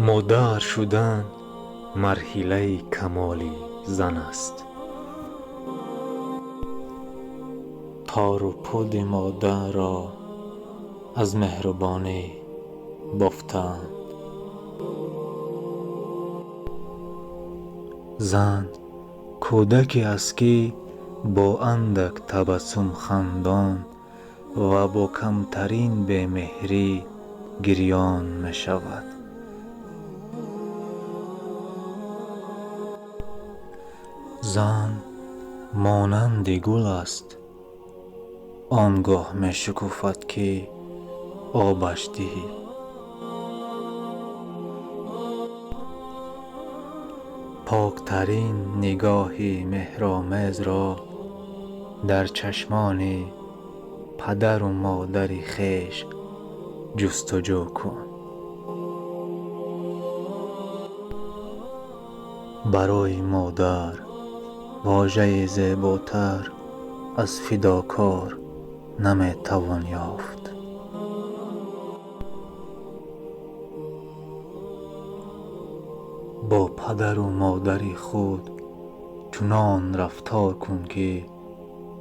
مادر شدن مرحله کمال زن است. تار و پود مادر را از مهربانی بافتند. زن کودکی است که با اندک تبسم خندان و با کمترین بمهری گریان می شود. زن مانند گل است، آنگاه می شکفد که آبش دهی. پاکترین نگاه مهرآمیز را در چشمان پدر و مادر خویش جستجو کن. برای مادر واژه زیباتر از فداکار نمی توان یافت. با پدر و مادر خود چنان رفتار کن که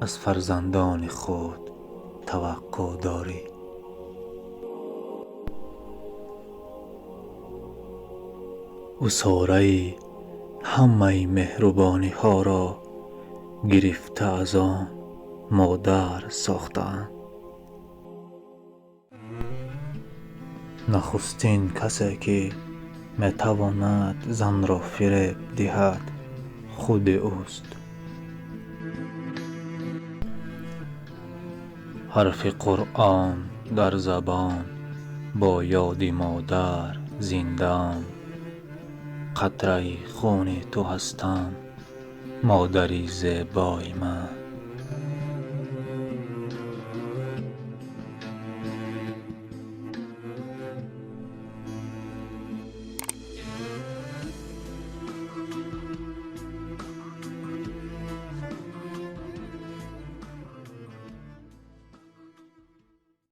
از فرزندان خود توقع داری. عصاره همه مهربانی ها را گرفته از آن مادر ساختند. نخستین کسی که می تواند زن را فریب دهد خود اوست. حرف قرآن در زبان با یاد مادر زنده ام. قطره خون تو هستم مادری زیبای من.